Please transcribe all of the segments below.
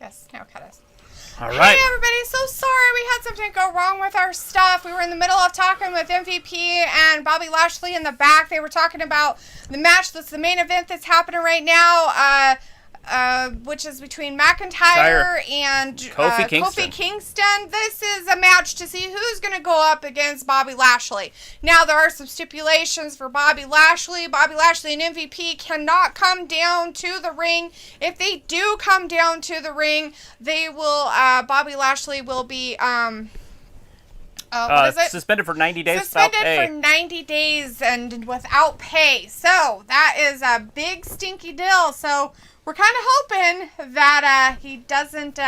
Yes, now cut us. All right. Hey everybody, so sorry we had something go wrong with our stuff. We were in the middle of talking with MVP and Bobby Lashley in the back. They were talking about the match that's the main event that's happening right now, which is between McIntyre and Kofi Kingston. This is a match to see who's going to go up against Bobby Lashley. Now, there are some stipulations for Bobby Lashley. Bobby Lashley and MVP cannot come down to the ring. If they do come down to the ring, they will, Bobby Lashley will be, what is it? Suspended for 90 days Suspended without pay. for 90 days and without pay. So, that is a big stinky deal. So, we're kind of hoping that he doesn't,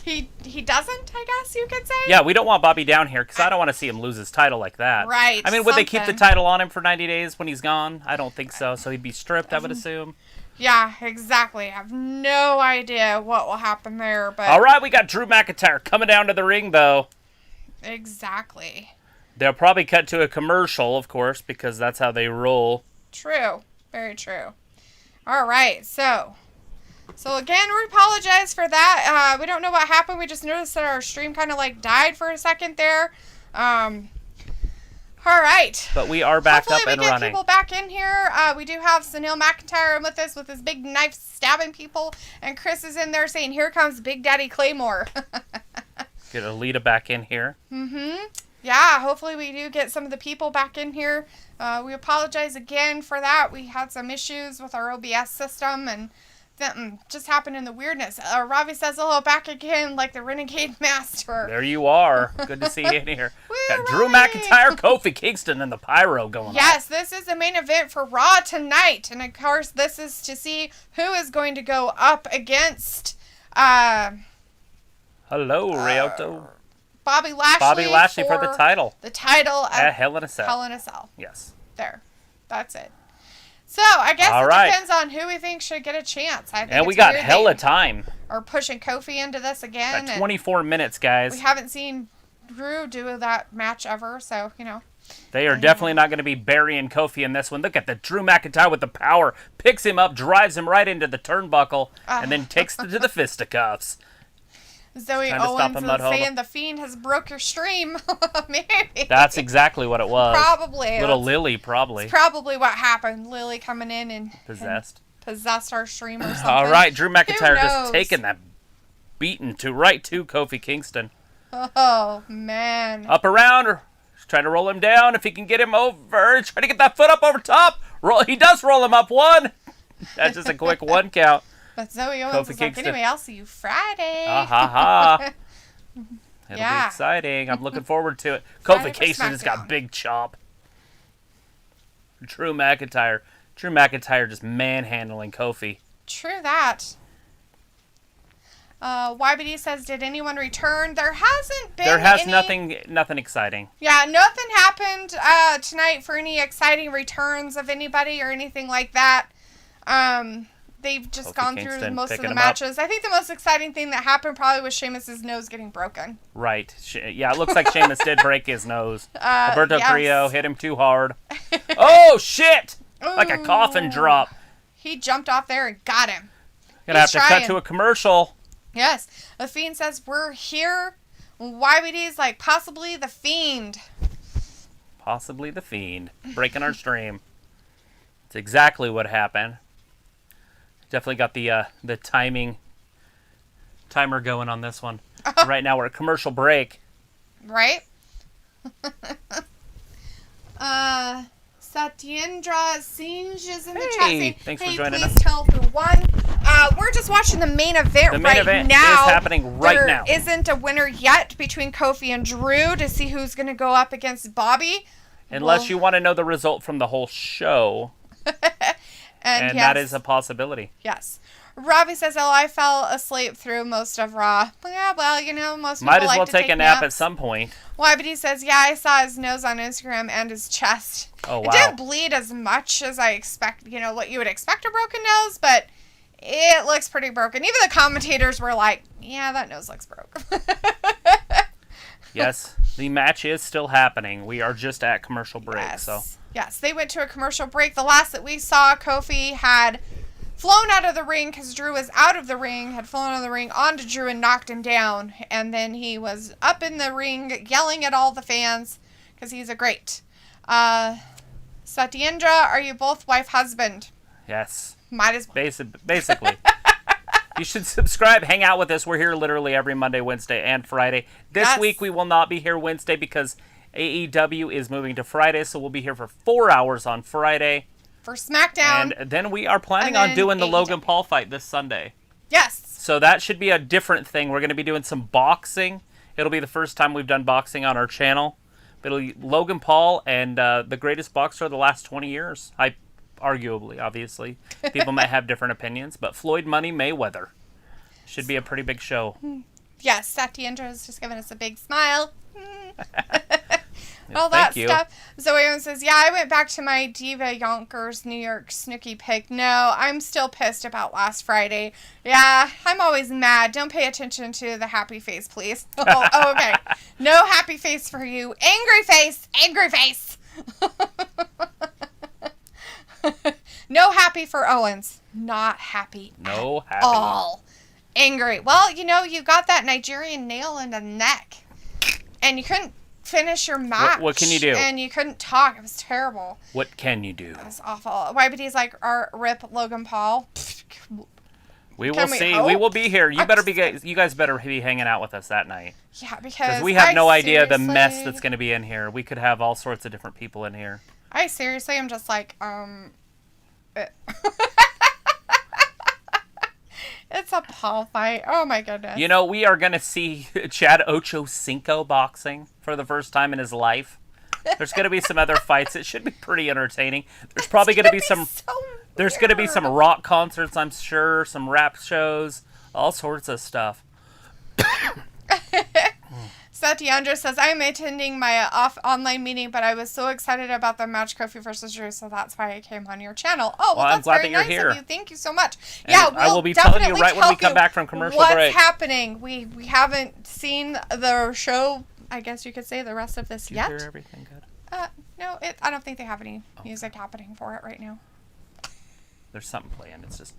he doesn't, I guess you could say. Yeah, we don't want Bobby down here because I don't want to see him lose his title like that. Right. I mean, would they keep the title on him for 90 days when he's gone? I don't think so. So he'd be stripped, I would assume. Yeah, exactly. I have no idea what will happen there. But all right, we got Drew McIntyre coming down to the ring, though. Exactly. They'll probably cut to a commercial, of course, because that's how they roll. True. Very true. All right, so again, we apologize for that. We don't know what happened. We just noticed that our stream kind of like died for a second there. All right. But we are back Hopefully up and we get running. people back in here. We do have Sunil McIntyre with us with his big knife stabbing people, and Chris is in there saying, "Here comes Big Daddy Claymore." Get Alita back in here. Yeah, hopefully we do get some of the people back in here. We apologize again for that. We had some issues with our OBS system, and that just happened in the weirdness. Ravi says hello back again, like the Renegade Master. There you are. Good to see you in here. Woo, Got Drew Ravi. McIntyre, Kofi Kingston, and the Pyro going on. Yes, this is the main event for Raw tonight. And, of course, this is to see who is going to go up against Hello, Ryoto. Bobby Lashley. Bobby Lashley for the title. The title of At Hell in a Cell. Hell in a Cell. Yes. There. That's it. So, I guess All it right. depends on who we think should get a chance. I think And we it's got weird hella they time. are pushing Kofi into this again. Got and 24 minutes, guys. we haven't seen Drew do that match ever, so, you know. They are definitely not going to be burying Kofi in this one. Look at the Drew McIntyre with the power. Picks him up, drives him right into the turnbuckle, and then takes to the fisticuffs. Zoe Trying to stop Owens a is mud saying hobo. the Fiend has broke your stream. Maybe. That's exactly what it was. Probably. Little That's Lily, probably. probably what happened. Lily coming in and Possessed. possessed our stream or something. All right, Drew McIntyre Who just knows? taking that beating right to Kofi Kingston. Oh, man. Up around, or trying to roll him down if he can get him over. Trying to get that foot up over top. He does roll him up one. That's just a quick one count. But Zoe Owens Kofi is like, Kingston. anyway, I'll see you Friday. Ha ha. It'll Yeah. be exciting. I'm looking forward to it. Friday Kofi for Kingston has got SmackDown. big chop. Drew McIntyre just manhandling Kofi. True that. YBD says, did anyone return? There hasn't been There has any... nothing exciting. Yeah, nothing happened tonight for any exciting returns of anybody or anything like that. They've just Kofi gone through Kingston most of picking the him up. matches. I think the most exciting thing that happened probably was Sheamus's nose getting broken. Right. Yeah, it looks like Sheamus did break his nose. Alberto yes. Carrillo hit him too hard. Oh, shit! Like a coffin Ooh. drop. He jumped off there and got him. Gonna have to cut to a commercial. Yes. The Fiend says, we're here. YBD's like, possibly the Fiend. Possibly the Fiend. Breaking our stream. It's exactly what happened. Definitely got the timer going on this one. Right now we're at commercial break. Right? Satyendra Sinj is in the chat saying, thanks for hey, joining please us. tell who won. We're just watching the main event The main right event now. is happening right now. There isn't a winner yet between Kofi and Drew to see who's going to go up against Bobby. Unless you want to know the result from the whole show. And yes, that is a possibility. Yes. Robbie says, oh, I fell asleep through most of Raw. Yeah, well, you know, most people Might as like well to take a nap at naps. some point. YBD says, yeah, I saw his nose on Instagram and his chest. Oh, wow. It didn't bleed as much as I expect, you know, what you would expect a broken nose, but it looks pretty broken. Even the commentators were like, yeah, that nose looks broke. Yes, the match is still happening. We are just at commercial break. Yes. So Yes, they went to a commercial break. The last that we saw, Kofi had flown out of the ring because Drew was out of the ring, had flown out of the ring onto Drew and knocked him down. And then he was up in the ring yelling at all the fans because he's a great. Satyendra, are you both wife-husband? Yes. Might as well. Basically. You should subscribe. Hang out with us. We're here literally every Monday, Wednesday, and Friday. This week we will not be here Wednesday because AEW is moving to Friday, so we'll be here for 4 hours on Friday. For SmackDown. And then we are planning on doing the Logan Paul fight this Sunday. Yes. So that should be a different thing. We're going to be doing some boxing. It'll be the first time we've done boxing on our channel. It'll be Logan Paul and the greatest boxer of the last 20 years. Arguably, obviously. People might have different opinions, but Floyd Money Mayweather. Should be a pretty big show. Yes, Satyendra has just given us a big smile. All that stuff. Zoe says, yeah, I went back to my Diva Yonkers New York Snooki pick. No, I'm still pissed about last Friday. Yeah, I'm always mad. Don't pay attention to the happy face, please. Oh, okay. No happy face for you. Angry face. Angry face. No happy for Owens. Not happy. No happy. All. Angry. Well, you got that Nigerian nail in the neck. And you couldn't finish your match. What can you do? And you couldn't talk. It was terrible. What can you do? It was awful. YBD's like, rip Logan Paul. We will see. We will be here. You guys better be hanging out with us that night. Yeah, because we have no idea the mess that's going to be in here. We could have all sorts of different people in here. I seriously am just like, It's a Paul fight. Oh my goodness. We are going to see Chad Ochocinco boxing for the first time in his life. There's going to be some other fights. It should be pretty entertaining. There's probably going to be some. There's going to be some rock concerts, I'm sure, some rap shows, all sorts of stuff. Satyendra says, I'm attending my online meeting, but I was so excited about the match Kofi versus Drew, so that's why I came on your channel. Oh, well that's I'm glad very that you're nice here. of you. Thank you so much. And I will be telling you right when we come back from commercial break. What's happening? We haven't seen the show, I guess you could say, the rest of this yet. Did you hear everything good? No, I don't think they have any music happening for it right now. There's something playing. It's just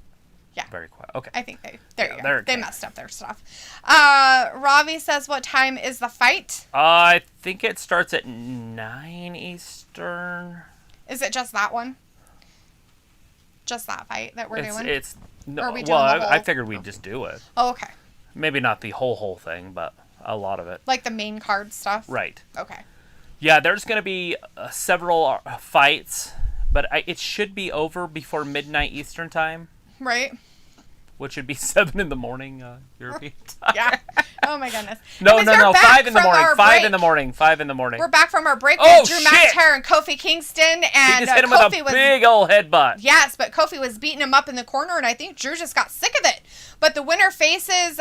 very quiet. Okay. I think there you go. They messed up their stuff. Ravi says, what time is the fight? I think it starts at 9 Eastern. Is it just that one? Just that fight that we're doing? I figured we'd just do it. Oh, okay. Maybe not the whole thing, but a lot of it. Like the main card stuff? Right. Okay. Yeah, there's going to be several fights, but it should be over before midnight Eastern time. Right. Which would be 7 in the morning European time. Yeah. Oh my goodness. No. 5 in the morning. 5 in the morning. 5 in the morning. We're back from our break with Drew McIntyre and Kofi Kingston, and he just hit him with a big old headbutt. Yes, but Kofi was beating him up in the corner, and I think Drew just got sick of it. But the winner faces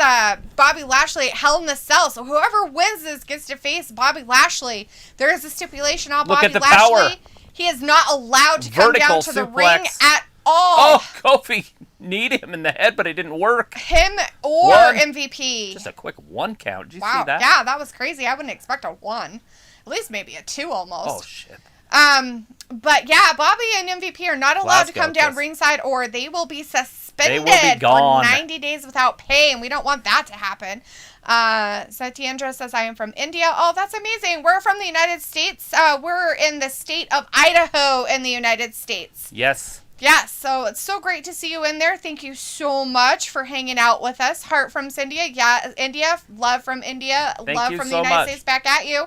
Bobby Lashley at Hell in a Cell. So whoever wins this gets to face Bobby Lashley. There is a stipulation on Bobby Lashley. Power. He is not allowed to come down to the ring at all. Oh, Kofi kneed him in the head, but it didn't work. Him or MVP. Just a quick 1 count. Did you wow. see that? Yeah, that was crazy. I wouldn't expect a 1. At least maybe a 2 almost. Oh, shit. But yeah, Bobby and MVP are not allowed to come down ringside, or they will be suspended for 90 days without pay, and we don't want that to happen. Satyendra says, I am from India. Oh, that's amazing. We're from the United States. We're in the state of Idaho in the United States. Yes. Yes, so it's so great to see you in there. Thank you so much for hanging out with us. Heart from India. Yeah, India. Love from India. Love from the United States back at you.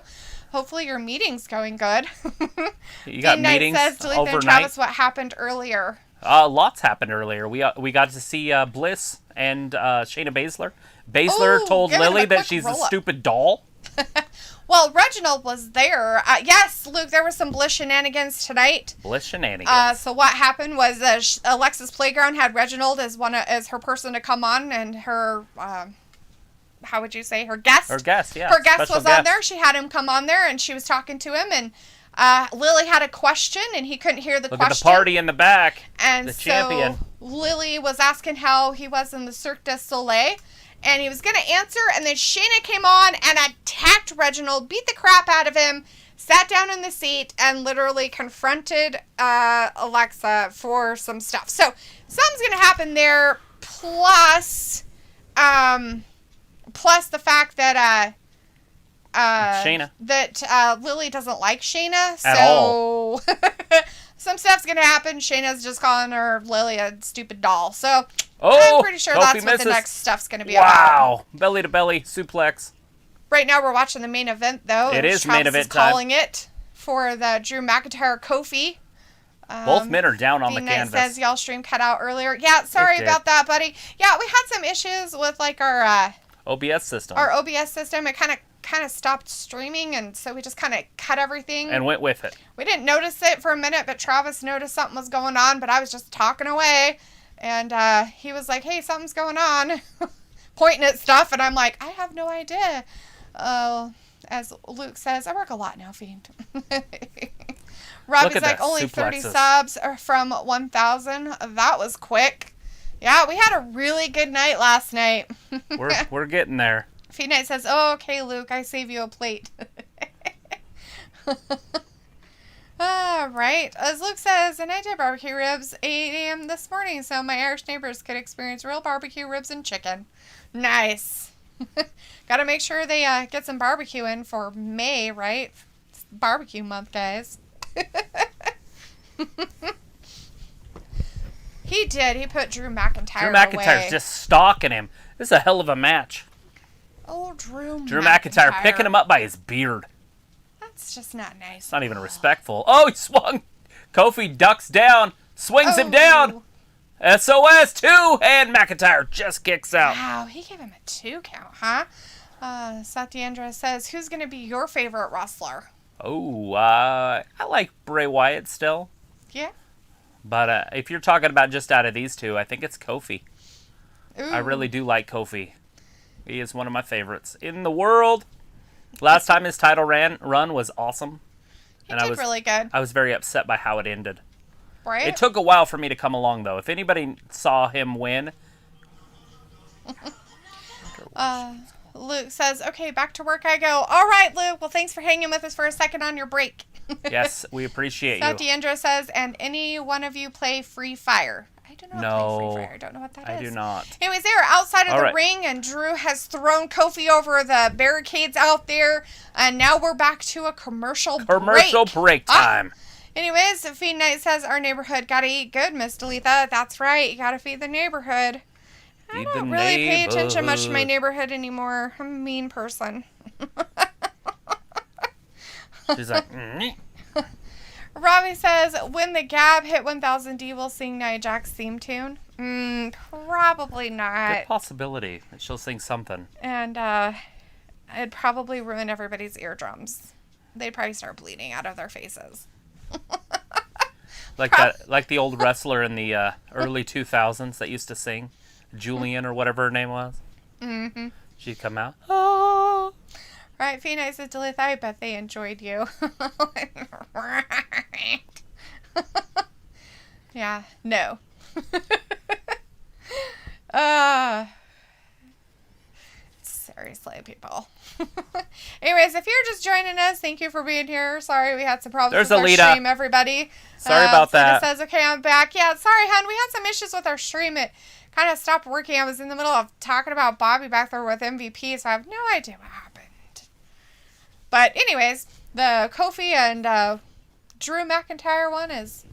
Hopefully your meeting's going good. You got meetings says, Delete overnight? Travis, what happened earlier? Lots happened earlier. We got to see Bliss and Shayna Baszler. Baszler told Lily that she's a stupid doll. Well, Reginald was there. Yes, Luke, there was some Bliss shenanigans tonight. Bliss shenanigans. So what happened was Alexa's Playground had Reginald as her person to come on, and her, how would you say, her guest? Her guest, yeah. Her guest was on there. She had him come on there, and she was talking to him, and Lily had a question, and he couldn't hear the question. Look at the party in the back. And the champion. Lily was asking how he was in the Cirque du Soleil. And he was going to answer, and then Shayna came on and attacked Reginald, beat the crap out of him, sat down in the seat and literally confronted Alexa for some stuff. So something's going to happen there, plus the fact that Shayna. That Lily doesn't like Shayna. At So all. some stuff's going to happen. Shayna's just calling her Lily a stupid doll. So Oh, I'm pretty sure Kofi that's what misses. the next stuff's going to be about. Wow. Belly to belly suplex. Right now we're watching the main event, though. It is Travis main event is calling it for the Drew McIntyre Kofi. Both men are down on the V-Knight canvas. says y'all stream cut out earlier. Yeah, sorry about that, buddy. Yeah, we had some issues with like our OBS system. our OBS system. It kind of stopped streaming, and so we just kind of cut everything. And went with it. We didn't notice it for a minute, but Travis noticed something was going on, but I was just talking away, and he was like, hey, something's going on, pointing at stuff, and I'm like, I have no idea. As Luke says, I work a lot now, Fiend. Robbie's like, only 30 subs from 1,000. That was quick. Yeah, we had a really good night last night. We're getting there. Fiend Knight says, oh, okay, Luke, I save you a plate. Right. As Luke says, and I did barbecue ribs 8 a.m. this morning, so my Irish neighbors could experience real barbecue ribs and chicken. Nice. Gotta make sure they get some barbecue in for May, right? It's barbecue month, guys. He did. He put Drew McIntyre Drew McIntyre's away. just stalking him. This is a hell of a match. Oh, Drew McIntyre picking him up by his beard. That's just not nice. It's not even respectful. Oh, he swung. Kofi ducks down, swings him down. SOS 2, and McIntyre just kicks out. Wow, he gave him a 2 count, huh? Satyendra says, who's going to be your favorite wrestler? Oh, I like Bray Wyatt still. Yeah? But if you're talking about just out of these two, I think it's Kofi. Ooh. I really do like Kofi. He is one of my favorites in the world. Last time his title run was awesome. He did really good. I was very upset by how it ended. Right? It took a while for me to come along, though. If anybody saw him win... Luke says, okay, back to work I go. All right, Luke. Well, thanks for hanging with us for a second on your break. Yes, we appreciate you. Satyendra says, and any one of you play Free Fire? I do not play Free Fire. I don't know what that is. I do not. Anyways, they are outside of the ring, and Drew has thrown Kofi over the barricades out there, and now we're back to a commercial break time. Anyways, Fiend Knight says, our neighborhood gotta eat good, Miss Dalitha. That's right, you gotta feed the neighborhood. I don't really pay attention much to my neighborhood anymore. I'm a mean person. She's like, Robbie says, when the Gab hit 1000D, we'll sing Nia Jax's theme tune. Probably not. Good possibility that she'll sing something. And it'd probably ruin everybody's eardrums. They'd probably start bleeding out of their faces. Like the old wrestler in the early 2000s that used to sing, Julian or whatever her name was. Mm-hmm. She'd come out. Oh. Right, Phoenix says, Duluth, I bet they enjoyed you. Yeah, no. Seriously, people. Anyways, if you're just joining us, thank you for being here. Sorry, we had some problems with our stream, everybody. Sorry about that. Says, okay, I'm back. Yeah, sorry, hon. We had some issues with our stream. It kind of stopped working. I was in the middle of talking about Bobby back there with MVP, so I have no idea what happened. But anyways, the Kofi and Drew McIntyre one is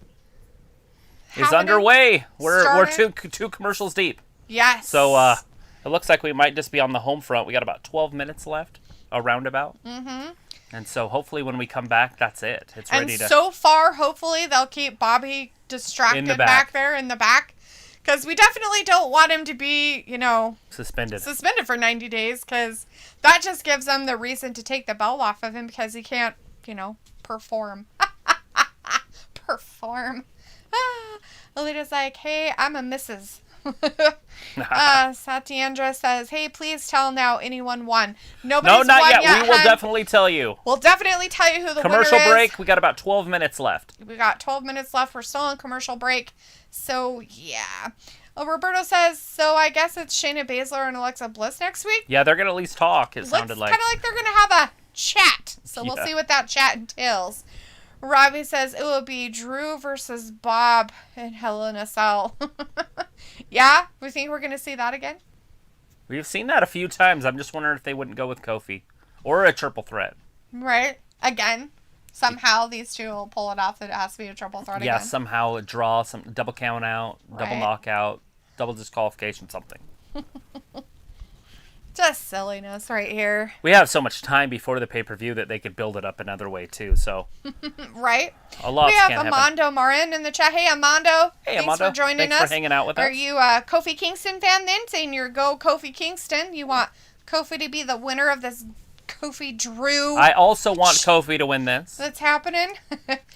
underway. We're two commercials deep. Yes. So it looks like we might just be on the home front. We got about 12 minutes left, a roundabout. Mm-hmm. And so hopefully when we come back, that's it. It's ready to. And so far, hopefully they'll keep Bobby distracted back there in the back. Because we definitely don't want him to be, suspended for 90 days. Because that just gives them the reason to take the belt off of him because he can't, perform. Perform. Alita's like, hey, I'm a Mrs. Satyendra says, hey, please tell now anyone won. Nobody's not won yet. We will definitely tell you. We'll definitely tell you who the winner is. Commercial break. We got about 12 minutes left. We got 12 minutes left. We're still on commercial break. So, yeah. Roberto says, so I guess it's Shayna Baszler and Alexa Bliss next week? Yeah, they're going to at least talk, sounded like. Kind of like they're going to have a chat. So we'll see what that chat entails. Robbie says it will be Drew versus Bob in Hell in a Cell. Yeah? We think we're going to see that again? We've seen that a few times. I'm just wondering if they wouldn't go with Kofi. Or a triple threat. Right. Again. Somehow these two will pull it off that it has to be a triple threat again. Yeah, somehow a draw, some double count out, double knockout, double disqualification, something. Just silliness right here. We have so much time before the pay-per-view that they could build it up another way too, so. Right? A lot We have can Amando happen. Marin in the chat. Hey, Amando. Hey, Thanks Amando. for joining Thanks us. for hanging out with us. Are you a Kofi Kingston fan then? Saying you're go Kofi Kingston. You want Kofi to be the winner of this Kofi Drew. I also want Kofi to win this. That's happening.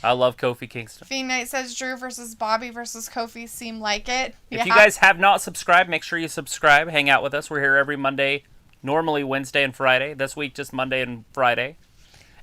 I love Kofi Kingston. Fiend Knight says Drew versus Bobby versus Kofi seem like it. If you guys have not subscribed, make sure you subscribe. Hang out with us. We're here every Monday, normally Wednesday and Friday. This week, just Monday and Friday.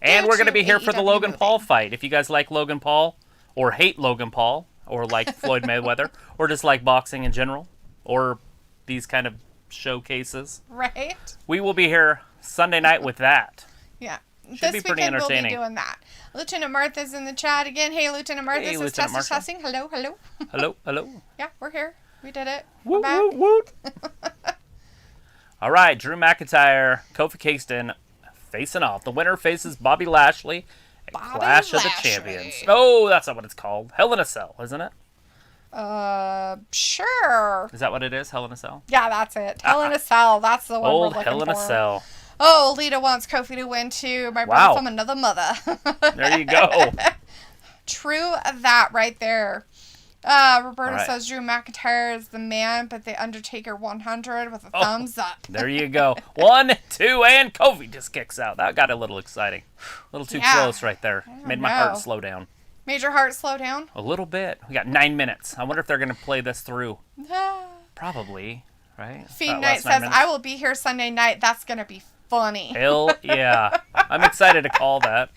And we're going to be here for the Logan Paul fight. If you guys like Logan Paul, or hate Logan Paul, or like Floyd Mayweather, or just like boxing in general, or these kind of showcases. Right. We will be here Sunday night with that. Yeah. Should be pretty entertaining. We'll be doing that. Lieutenant Martha's in the chat again. Hey, Lieutenant Martha. Hey, This is Lieutenant Martha. testing. Hello, hello. Hello, hello. Yeah, we're here. We did it. Woot, We're back. woot, woot. All right, Drew McIntyre, Kofi Kingston facing off. The winner faces Bobby Lashley. Clash of the Champions. Oh, that's not what it's called. Hell in a Cell, isn't it? Sure. Is that what it is? Hell in a Cell? Yeah, that's it. Hell in a Cell. That's the one Old we're looking Hell in a for. Cell. Oh, Lita wants Kofi to win too. My Wow. brother from another mother. There you go. True that right there. Roberta All right. says Drew McIntyre is the man, but the Undertaker 100 with a thumbs up. There you go. 1, 2, and Kofi just kicks out. That got a little exciting. A little too close right there. Made my heart slow down. Made your heart slow down? A little bit. We got 9 minutes. I wonder if they're going to play this through. Probably, right? Fiend Knight says, I will be here Sunday night. That's going to be funny. Hell yeah. I'm excited to call that.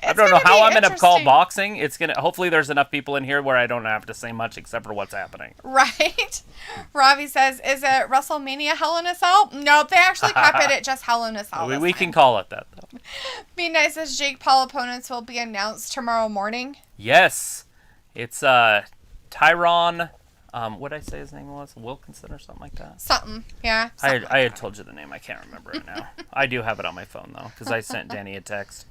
I don't know how I'm going to call boxing. It's going to, hopefully there's enough people in here where I don't have to say much except for what's happening. Right? Robbie says, is it WrestleMania Hell in a Cell? Nope, they actually kept it at just Hell in a Cell. We can call it that, though. Fiend Knight says Jake Paul opponents will be announced tomorrow morning. Yes. It's Tyron, what did I say his name was? Wilkinson or something like that? Something, yeah. I had told you the name. I can't remember it now. I do have it on my phone, though, because I sent Danny a text.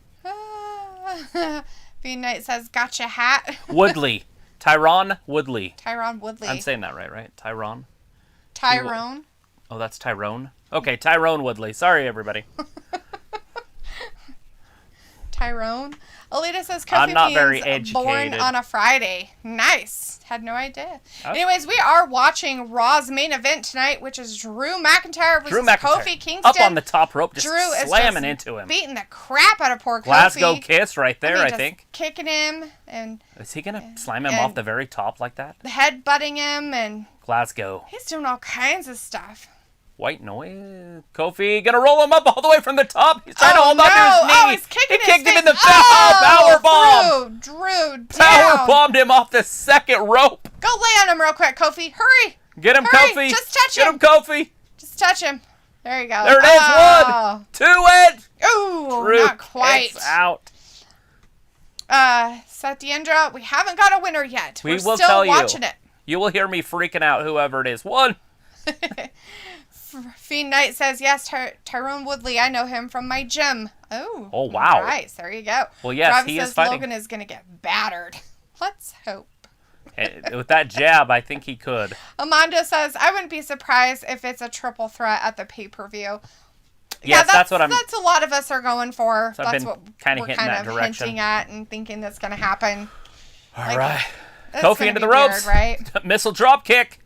Fiend Knight says, gotcha hat. Woodley. Tyron Woodley. Tyron Woodley. I'm saying that right? Tyron? Tyrone. Oh, that's Tyrone? Okay, Tyrone Woodley. Sorry, everybody. Tyrone. Alita says I'm not very Kofi born educated. on a Friday. Nice. Had no idea. Oh. Anyways, we are watching Raw's main event tonight, which is Drew McIntyre versus Kofi Kingston. Up on the top rope, just Drew is slamming just into him. beating the crap out of poor Kofi. Glasgow kiss right there, I just think. Kicking him and Is he going to slam him off the very top like that? head butting him, and Glasgow. he's doing all kinds of stuff. White noise. Kofi gonna roll him up all the way from the top. He's trying to hold on to his knee. Oh, he's kicking he kicked him in the power power bomb. Drew down. Power bombed him off the second rope. Go lay on him real quick, Kofi. Hurry. Get him, Hurry, Kofi. just touch Get him. him, Kofi. Just touch him. There you go. There it is. 1, 2, and Ooh, Drew not quite. kicks out. Satyendra, we haven't got a winner yet. We We're will still tell you. watching it. You will hear me freaking out, whoever it is. 1. Fiend Knight says, yes, Tyrone Woodley. I know him from my gym. Oh. Oh, wow. Nice. There you go. Well, yes, Travis he says is fighting. Logan is going to get battered. Let's hope. With that jab, I think he could. Amanda says, I wouldn't be surprised if it's a triple threat at the pay-per-view. Yes, that's what I'm... That's a lot of us are going for. So I've that's been what kinda we're hinting kind that of direction. hinting at and thinking that's going to happen. All right. It's Kofi gonna into be the ropes. weird, right? Missile drop kick.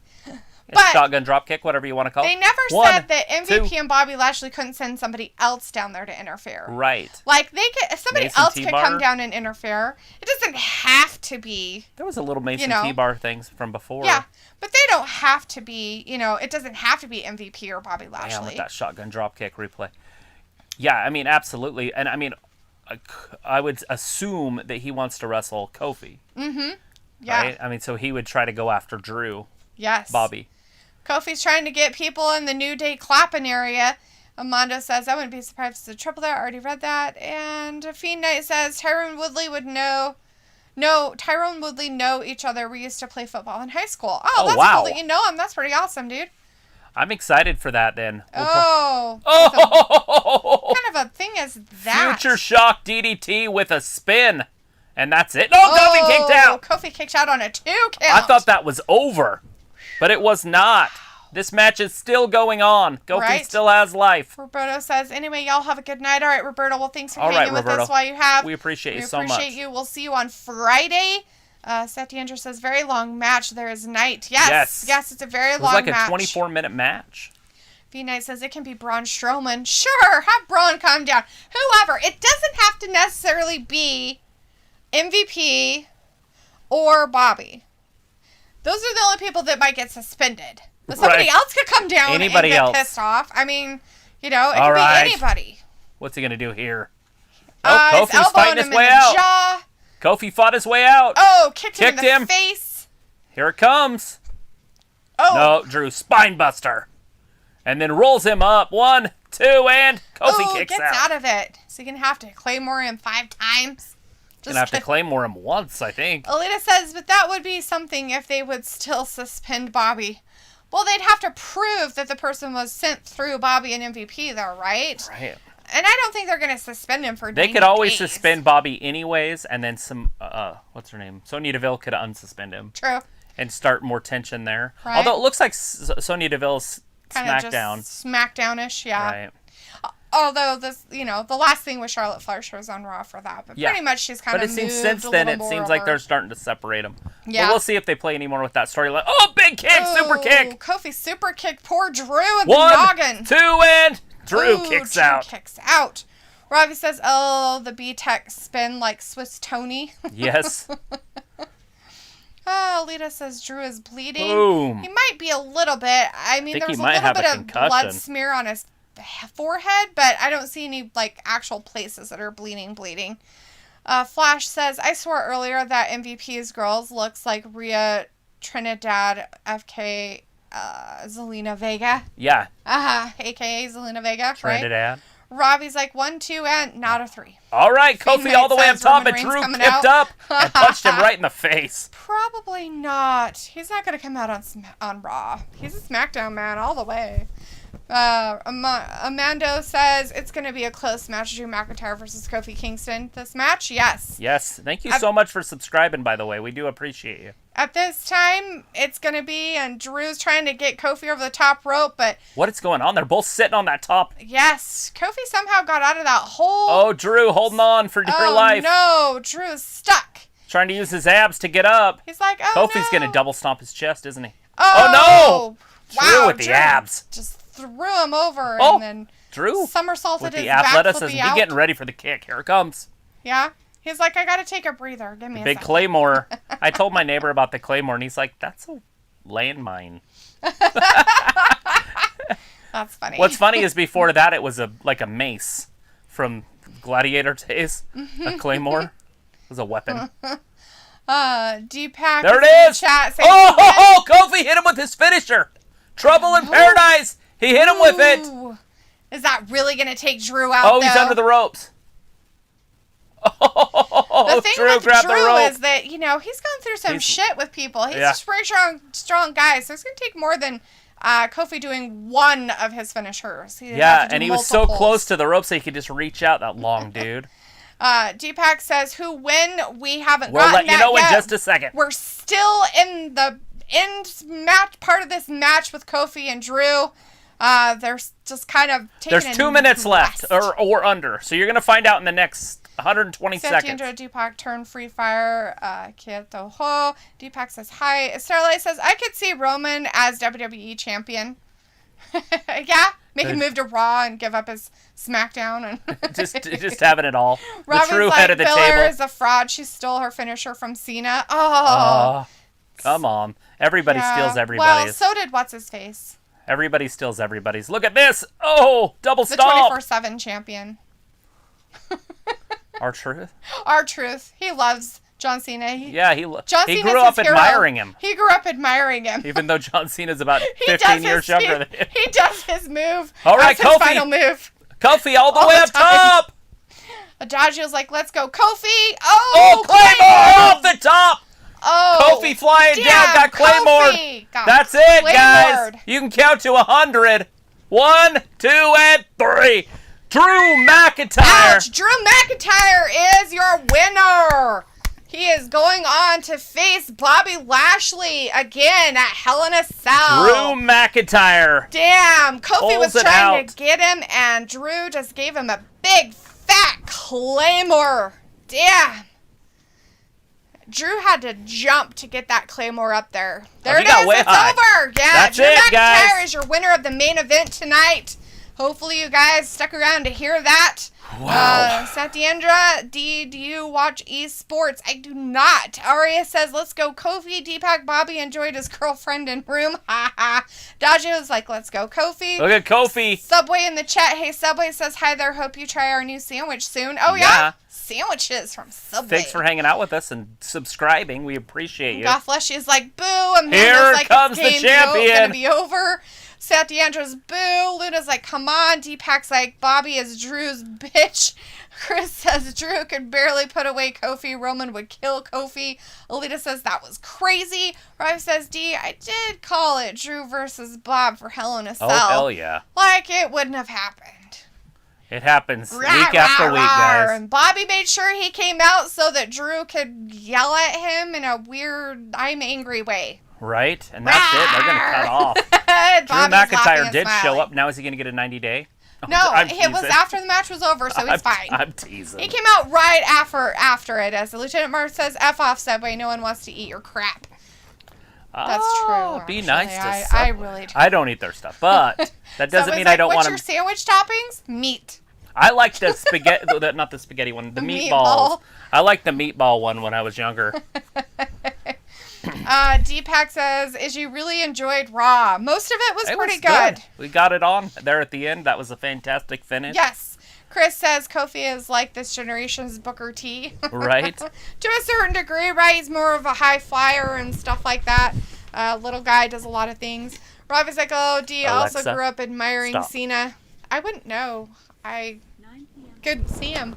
But shotgun drop kick, whatever you want to call it. They never 1, said that MVP 2. and Bobby Lashley couldn't send somebody else down there to interfere. Right. Like, they could, if somebody Mason else could T-Bar. come down and interfere, it doesn't have to be. There was a little Mason know. T-Bar things from before. Yeah, but they don't have to be, it doesn't have to be MVP or Bobby Damn, Lashley. with that shotgun drop kick replay. Yeah, I mean, absolutely. And I mean, I would assume that he wants to wrestle Kofi. Mm-hmm. Yeah. Right? I mean, so he would try to go after Drew. Yes. Bobby. Kofi's trying to get people in the New Day clapping area. Amanda says, I wouldn't be surprised if it's a triple there. I already read that. And Fiend Knight says, Tyrone Woodley would know. No, Tyrone Woodley know each other. We used to play football in high school. Oh, that's wow. cool that you know him. That's pretty awesome, dude. I'm excited for that then. Oh. Oh! What kind of a thing is that? Future Shock DDT with a spin. And that's it. No, Kofi kicked out. Kofi kicked out on a 2 count. I thought that was over, but it was not. This match is still going on. Kofi still has life. Roberto says, anyway, y'all have a good night. All right, Roberto. Well, thanks for All hanging right, with us while you have. We appreciate you so much. We appreciate you. We'll see you on Friday. Seth D'Andrew says, very long match. There is night. Yes. Yes, it's a very long match. It was like a 24-minute match. V-Knight says, it can be Braun Strowman. Sure, have Braun calm down. Whoever. It doesn't have to necessarily be MVP or Bobby. Those are the only people that might get suspended. But somebody else could come down and get pissed off. I mean, you know, it could be anybody. What's he going to do here? Oh, Kofi's fighting his way out. Jaw. Kofi fought his way out. Oh, kicked him in the face. Here it comes. Oh. No, Drew, spine buster. And then rolls him up. 1, 2, and Kofi kicks out. Gets out of it. So you're going to have to Claymore him 5 times. Just gonna have to Claymore him once, I think. Alita says, but that would be something if they would still suspend Bobby. Well, they'd have to prove that the person was sent through Bobby and MVP, though, right? Right. And I don't think they're going to suspend him for 90 They could always days. suspend Bobby anyways, and then some, what's her name? Sonya Deville could unsuspend him. True. And start more tension there. Right. Although it looks like Sonya Deville's SmackDown. Just SmackDown-ish, yeah. Right. Although this, you know, the last thing was Charlotte Flair. She was on Raw for that, but pretty much she's kind of moved. But it seems since then it seems like they're starting to separate them. Yeah. But we'll see if they play anymore with that storyline. Oh, big kick, super kick. Kofi super kick, poor Drew in the noggin. 1, 2, and Drew kicks out. Drew kicks out. Robbie says, "Oh, the B-Tech spin like Swiss Tony." Yes. Oh, Lita says Drew is bleeding. Boom. He might be a little bit. I mean, there was a little bit of blood smear on his forehead, but I don't see any like actual places that are bleeding. Flash says, I swore earlier that MVP's girls looks like Rhea Trinidad, FK Zelina Vega. Yeah. AKA Zelina Vega. Trinidad. Right? Robbie's like 1, 2, and not a 3. All right, Kofi all the way up top, and Drew tipped up and punched him right in the face. Probably not. He's not going to come out on Raw. He's a SmackDown man all the way. Amando says it's going to be a close match. Drew McIntyre versus Kofi Kingston. This match, yes. Yes. Thank you so much for subscribing, by the way. We do appreciate you. At this time, it's going to be, and Drew's trying to get Kofi over the top rope, but... What is going on? They're both sitting on that top. Yes. Kofi somehow got out of that hole. Oh, Drew holding on for dear life. Oh, no. Drew's stuck. Trying to use his abs to get up. He's like, oh, Kofi's going to double stomp his chest, isn't he? Oh, no. Drew with the abs. Just threw him over and then Drew somersaulted his the back athleticism. Be getting ready for the kick. Here it comes. Yeah. He's like, I got to take a breather. Give me a big second. Claymore. I told my neighbor about the Claymore, and he's like, that's a landmine. That's funny. What's funny is before that, it was like a mace from Gladiator days. A Claymore. It was a weapon. Deepak. There it is. Chat saying, Kofi hit him with his finisher. Trouble in Paradise. He hit him with it. Is that really going to take Drew out? Oh, he's under the ropes. The thing with Drew is that, you know, he's gone through some shit with people. He's a pretty strong guy, so it's going to take more than Kofi doing one of his finishers. And he was so close to the rope so he could just reach out, that long dude. Deepak says, who win? We haven't gotten that yet. We'll let you know in just a second. We're still in the end match, part of this match with Kofi and Drew. There's just kind of taking There's 2 minutes left, or under. So you're going to find out in the next 120 seconds. Deepak turn free fire. Kieto Ho. Deepak says hi. Starlight says, I could see Roman as WWE champion. Yeah. Make him move to Raw and give up his SmackDown. And just having it all. Robbie's the true like, head of the Belair table. is a fraud. She stole her finisher from Cena. Come on. Everybody steals everybody's. Well, so did What's-His-Face. Everybody steals everybody's. Look at this. Oh, double stomp. The 24/7 champion. R-Truth? R-Truth. He loves John Cena. John he grew up admiring him. He grew up admiring him. Even though John Cena's about 15 years younger than him. He does his move. All right, Kofi. His final move. Kofi all the way up top. Adagio's like, let's go, Kofi. Oh, Claymore off the top. Oh, Kofi flying down, got Claymore. That's it, guys. You can count to 100. 1, 2, and 3. Drew McIntyre. Ouch, Drew McIntyre is your winner. He is going on to face Bobby Lashley again at Hell in a Cell. Drew McIntyre. Damn, Kofi was trying to get him, and Drew just gave him a big, fat Claymore. Damn. Drew had to jump to get that Claymore up there. There it is. It's over. Yeah, that's Drew McIntyre guys. is your winner of the main event tonight. Hopefully you guys stuck around to hear that. Wow. Satyendra, do you watch esports? I do not. Aria says, let's go Kofi. Deepak Bobby enjoyed his girlfriend in room. Ha ha. Dajio's like, let's go Kofi. Look at Kofi. Subway in the chat. Hey, Subway says, hi there. Hope you try our new sandwich soon. Oh, yeah? Sandwiches from Subway. Thanks for hanging out with us and subscribing. We appreciate you. Gothflesh is like, boo. Amanda's Here like, comes the champion. It's going to be over. Satyandra's boo. Luna's like, come on. Deepak's like, Bobby is Drew's bitch. Chris says Drew could barely put away Kofi. Roman would kill Kofi. Alita says that was crazy. Rive says, D, I did call it Drew versus Bob for Hell in a Cell. Oh, hell yeah. Like it wouldn't have happened. It happens week after week, guys. And Bobby made sure he came out so that Drew could yell at him in a weird, I'm angry way. Right? And that's it. They're going to cut off. Drew McIntyre did show up. Now is he going to get a 90-day? No, it was after the match was over, so he's fine. I'm teasing. He came out right after it, as the Lieutenant Mark says, F off, Subway. No one wants to eat your crap. That's true. Be nice to Subway. I really do. I don't eat their stuff, but that doesn't mean I don't want to. What's your sandwich toppings? Meat. I like the spaghetti, not the spaghetti one, the meatballs. I liked the meatball one when I was younger. Deepak says, "Is you really enjoyed Raw? Most of it was pretty good. We got it on there at the end. That was a fantastic finish. Yes." Chris says Kofi is like this generation's Booker T. Right. To a certain degree, right? He's more of a high flyer and stuff like that. Little guy does a lot of things. Rob is like, oh, D also grew up admiring Cena. I wouldn't know. I could see him.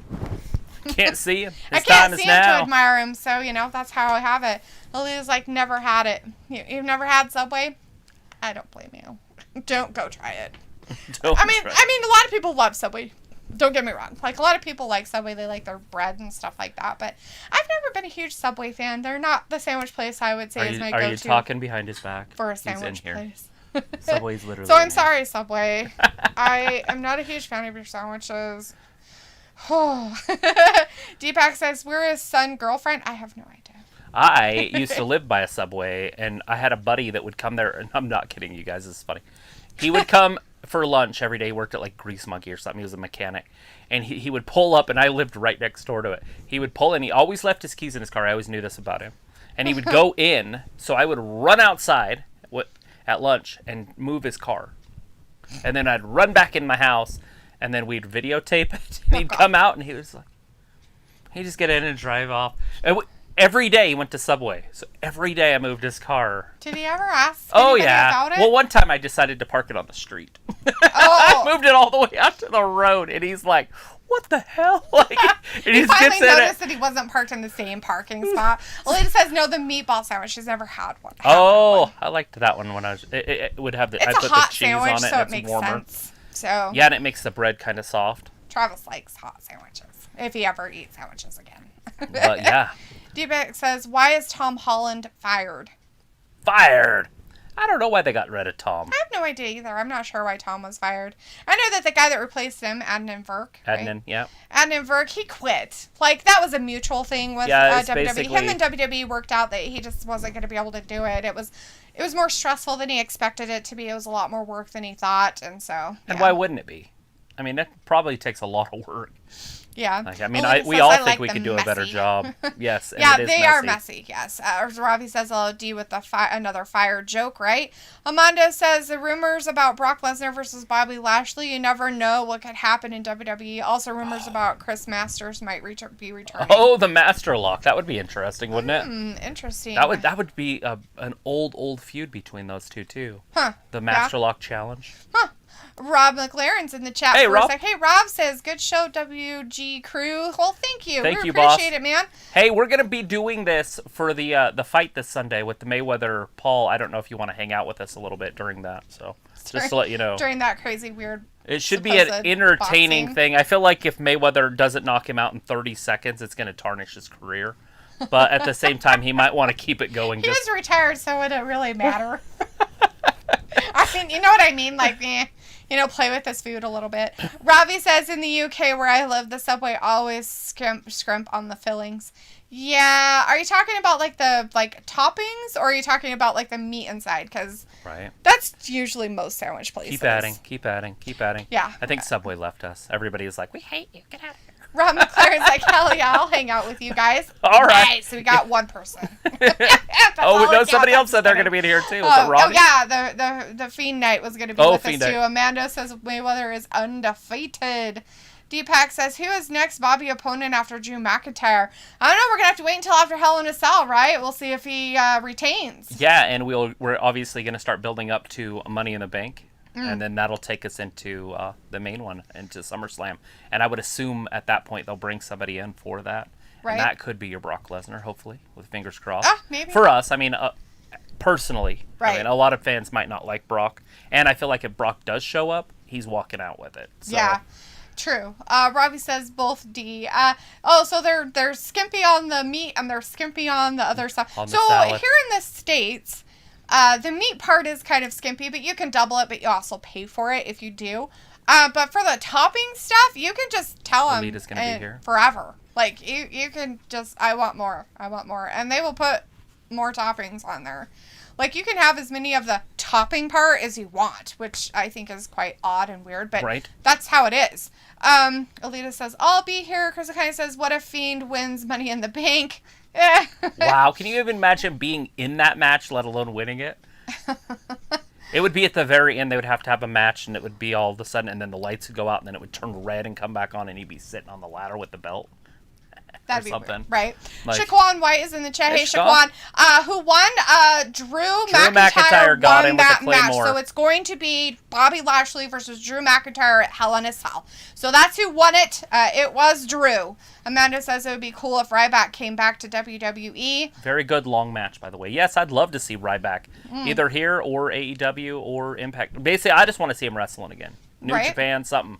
Can't see him. I can't see him to admire him, so, that's how I have it. Lily's like, never had it. You've never had Subway? I don't blame you. Don't go try it. I mean, a lot of people love Subway. Don't get me wrong. Like, a lot of people like Subway. They like their bread and stuff like that. But I've never been a huge Subway fan. They're not the sandwich place I would say is my go-to. Are you talking behind his back? For a sandwich place. Subway's literally So I'm sorry, Subway. I am not a huge fan of your sandwiches. Oh. Deepak says, we're his son girlfriend. I have no idea. I used to live by a Subway, and I had a buddy that would come there, and I'm not kidding you guys, this is funny. He would come for lunch every day. He worked at like Grease Monkey or something. He was a mechanic. And he would pull up, and I lived right next door to it. He would pull in. He always left his keys in his car. I always knew this about him. And he would go in, so I would run outside at lunch and move his car. And then I'd run back in my house, and then we'd videotape it. And he'd come out, and he was like, he'd just get in and drive off. And every day he went to Subway. So every day I moved his car. Did he ever ask about it? Well, one time I decided to park it on the street. I moved it all the way out to the road, and he's like, what the hell? Like, and he finally noticed that he wasn't parked in the same parking spot. Alita says, no, the meatball sandwich. She's never had one. I liked that one when I was... It would have I put the cheese on it, so and it's warmer. Sense. So yeah, and it makes the bread kind of soft. Travis likes hot sandwiches, if he ever eats sandwiches again. But yeah. D-Beck says, why is Tom Holland fired? Fired? I don't know why they got rid of Tom. I have no idea either. I'm not sure why Tom was fired. I know that the guy that replaced him, Adnan Virk. Adnan, yeah. Adnan Virk, he quit. Like, that was a mutual thing with WWE. Him and WWE worked out that he just wasn't going to be able to do it. It was more stressful than he expected it to be. It was a lot more work than he thought, and so... And why wouldn't it be? I mean, that probably takes a lot of work. Yeah. Like, I mean, Elita we says, all "I think like we them could do a better messy." job. Yes, and Yeah, it is they are messy. Yes. Ravi says LOD with another fire joke, right? Amanda says the rumors about Brock Lesnar versus Bobby Lashley. You never know what could happen in WWE. Also, rumors about Chris Masters might be returning. Oh, the Master Lock. That would be interesting, wouldn't it? Interesting. That would be an old feud between those two too. Huh? The Master Lock Challenge. Huh? Rob McLaren's in the chat. Hey, for Rob. A sec. Hey, Rob says, good show, WG crew. Well, thank you. Thank we you, appreciate boss. it, man. Hey, we're going to be doing this for the fight this Sunday with the Mayweather-Paul. I don't know if you want to hang out with us a little bit during that. So just to let you know. During that crazy, weird... It should be an entertaining boxing thing. I feel like if Mayweather doesn't knock him out in 30 seconds, it's going to tarnish his career. But at the same time, he might want to keep it going. He was retired, so would it really matter? I mean, you know what I mean? Like, play with this food a little bit. Ravi says, in the UK where I live, the Subway always scrimp on the fillings. Yeah. Are you talking about, the toppings, or are you talking about, the meat inside? Because that's usually most sandwich places. Keep adding. Yeah. I think Subway left us. Everybody was like, we hate you. Get out of here. Rob McLaren's like, hell yeah, I'll hang out with you guys. All right. Nice. So we got one person. Somebody else said they're going to be in here too. Was it Robbie? Oh, yeah, the Fiend Knight was going to be with Fiend us Knight. too. Amanda says Mayweather is undefeated. Deepak says, who is next Bobby opponent after Drew McIntyre? I don't know. We're going to have to wait until after Hell in a Cell, right? We'll see if he retains. Yeah, and we're obviously going to start building up to Money in the Bank. And then that'll take us into the main one, into SummerSlam. And I would assume at that point they'll bring somebody in for that. Right. And that could be your Brock Lesnar, hopefully, with fingers crossed. Maybe. For us, I mean, personally. Right. I mean, a lot of fans might not like Brock. And I feel like if Brock does show up, he's walking out with it. So. Yeah. True. Robbie says both D. So they're skimpy on the meat and they're skimpy on the other stuff. On the salad. Here in the States... the meat part is kind of skimpy, but you can double it, but you also pay for it if you do. But for the topping stuff, you can just tell them Alita's gonna be here forever. Like, you can just, I want more. And they will put more toppings on there. Like, you can have as many of the topping part as you want, which I think is quite odd and weird, but that's how it is. Alita says, I'll be here. Chris Akane says, what if Fiend wins Money in the Bank? Wow, can you even imagine being in that match, let alone winning it? It would be at the very end. They would have to have a match, and it would be all of a sudden, and then the lights would go out, and then it would turn red and come back on, and he'd be sitting on the ladder with the belt. That'd be something. weird, right? Like, Shaquan White is in the chat. Hey, Shaquan. Who won? Drew McIntyre got him won with that the match. Claymore. So it's going to be Bobby Lashley versus Drew McIntyre at Hell in a Cell. So that's who won it. It was Drew. Amanda says it would be cool if Ryback came back to WWE. Very good long match, by the way. Yes, I'd love to see Ryback, either here or AEW or Impact. Basically, I just want to see him wrestling again. New Japan, something.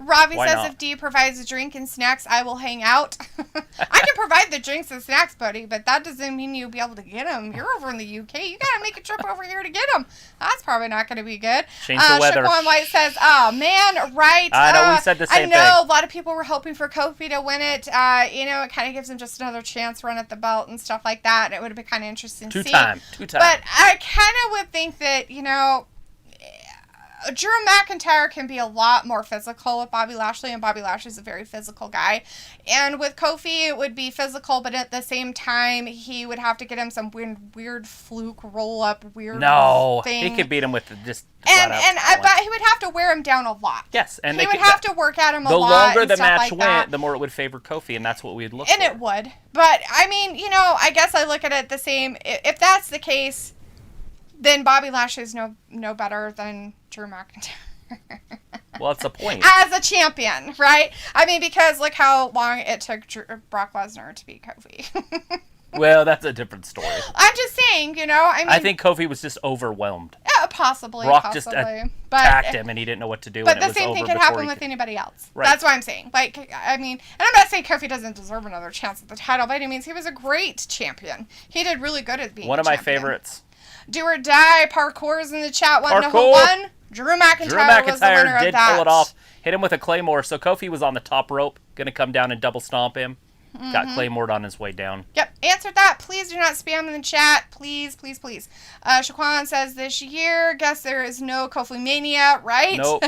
Robbie Why says not? if D provides a drink and snacks, I will hang out. I can provide the drinks and snacks, buddy, but that doesn't mean you'll be able to get them. You're over in the UK. You got to make a trip over here to get them. That's probably not going to be good. Change the weather. Shaquan White says, oh, man, right. I know, we said the same I know, thing. a lot of people were hoping for Kofi to win it. It kind of gives him just another chance run at the belt and stuff like that. It would have been kind of interesting to see. Two-time. But I kind of would think that, Drew McIntyre can be a lot more physical with Bobby Lashley, and Bobby Lashley's a very physical guy. And with Kofi, it would be physical, but at the same time, he would have to get him some weird fluke roll-up, thing. He could beat him with just and I bet he would have to wear him down a lot. Yes, and he would have to work at him a lot. The longer the match went, went, the more it would favor Kofi, and that's what we'd look for. And it would. But, I mean, I guess I look at it the same. If that's the case, then Bobby Lashley's no better than Drew McIntyre. Well, that's the point. As a champion, right? I mean, because look how long it took Brock Lesnar to beat Kofi. Well, that's a different story. I'm just saying, I think Kofi was just overwhelmed. Possibly. Brock just attacked him, and he didn't know what to do. But the same thing could happen with anybody else. Right. That's what I'm saying. And I'm not saying Kofi doesn't deserve another chance at the title by any means. He was a great champion. He did really good at being one of my favorites. Do or Die Parkour's in the chat. Want to know who won? Drew McIntyre was the winner did of that. Pull it off. Hit him with a Claymore. So Kofi was on the top rope, going to come down and double stomp him. got Claymored on his way down. Yep, answered that. Please do not spam in the chat. Please, please, please. Shaquan says this year, guess there is no Kofi Mania, right? Nope.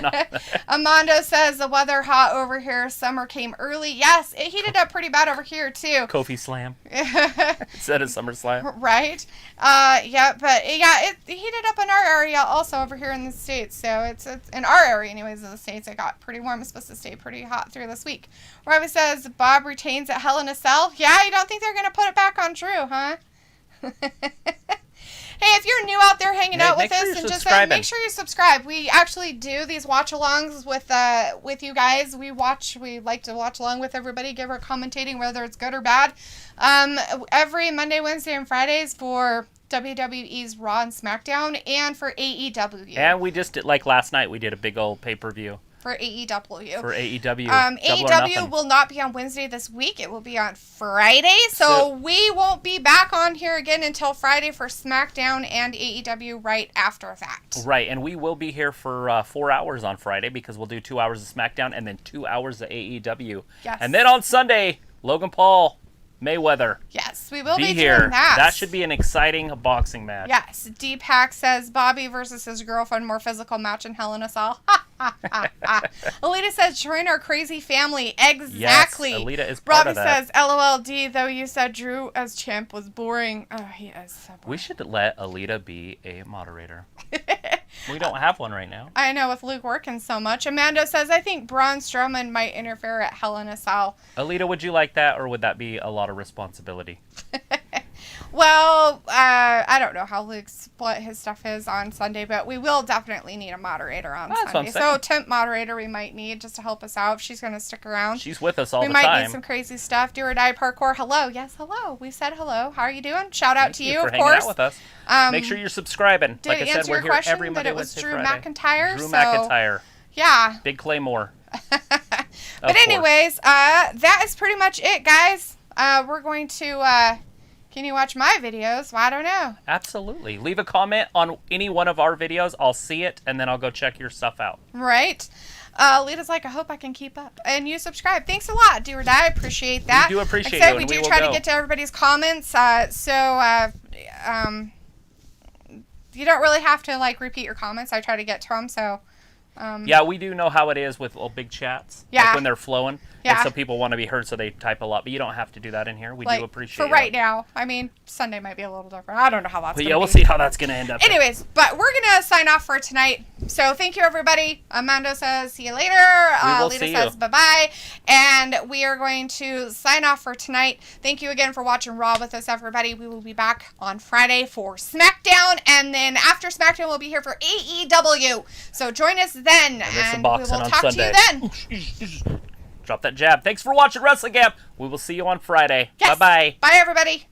Amando says the weather hot over here. Summer came early. Yes, it heated up pretty bad over here, too. Kofi Slam. Instead of Summer Slam. Right. It heated up in our area also over here in the States. So it's in our area, anyways, in the States. It got pretty warm. It's supposed to stay pretty hot through this week. Robbie says Bob retains at Hell in a Cell. Yeah, you don't think they're going to put it back on Drew, huh? Hey, if you're new out there hanging out with us, and just make sure you subscribe. We actually do these watch-alongs with you guys. We like to watch along with everybody, give our commentating, whether it's good or bad. Every Monday, Wednesday, and Fridays for WWE's Raw and SmackDown, and for AEW. And we just did, like last night, we did a big old pay-per-view. For AEW. For AEW. AEW will not be on Wednesday this week. It will be on Friday. So we won't be back on here again until Friday for SmackDown and AEW right after that. Right. And we will be here for 4 hours on Friday because we'll do 2 hours of SmackDown and then 2 hours of AEW. Yes. And then on Sunday, Logan Paul, Mayweather. Yes, we will be here. doing that. That should be an exciting boxing match. Yes. Deepak says Bobby versus his girlfriend, more physical match in Hell in a Cell. Alita says join our crazy family. Exactly. Yes, Alita is part of that. Robbie says LOLD, though you said Drew as champ was boring. Oh, he is so boring. We should let Alita be a moderator. We don't have one right now. I know, with Luke working so much. Amanda says, I think Braun Strowman might interfere at Hell in a Cell. Alita, would you like that, or would that be a lot of responsibility? Well, I don't know how Luke's split his stuff is on Sunday, but we will definitely need a moderator on Sunday. So temp moderator we might need just to help us out. She's going to stick around. She's with us all the time. We might need some crazy stuff. Do or die parkour. Hello. Yes, hello. We said hello. How are you doing? Shout out to you, of course. Hanging out with us. Make sure you're subscribing. Like I said, we're here every Monday, Wednesday, Friday. McIntyre. Drew McIntyre. Yeah. Big Claymore. But anyways, that is pretty much it, guys. We're going to... Can you watch my videos? Well, I don't know. Absolutely. Leave a comment on any one of our videos. I'll see it, and then I'll go check your stuff out. Right. Lita's like, I hope I can keep up. And you subscribe. Thanks a lot, Do or Die. I appreciate that. We do appreciate you. We do try to get to everybody's comments. You don't really have to, repeat your comments. I try to get to them, so... yeah, we do know how it is with big chats. Yeah. Like when they're flowing. Yeah. And so people want to be heard, so they type a lot. But you don't have to do that in here. We do appreciate it. For right now. I mean, Sunday might be a little different. I don't know how that's going to be. Yeah, we'll see how that's going to end up. Anyways, but we're going to sign off for tonight. So thank you, everybody. Amanda says, see you later. Lita says, bye-bye. And we are going to sign off for tonight. Thank you again for watching Raw with us, everybody. We will be back on Friday for SmackDown. And then after SmackDown, we'll be here for AEW. So join us then. And we will talk to you then. Drop that jab. Thanks for watching Wrestling Camp. We will see you on Friday. Yes. Bye-bye. Bye, everybody.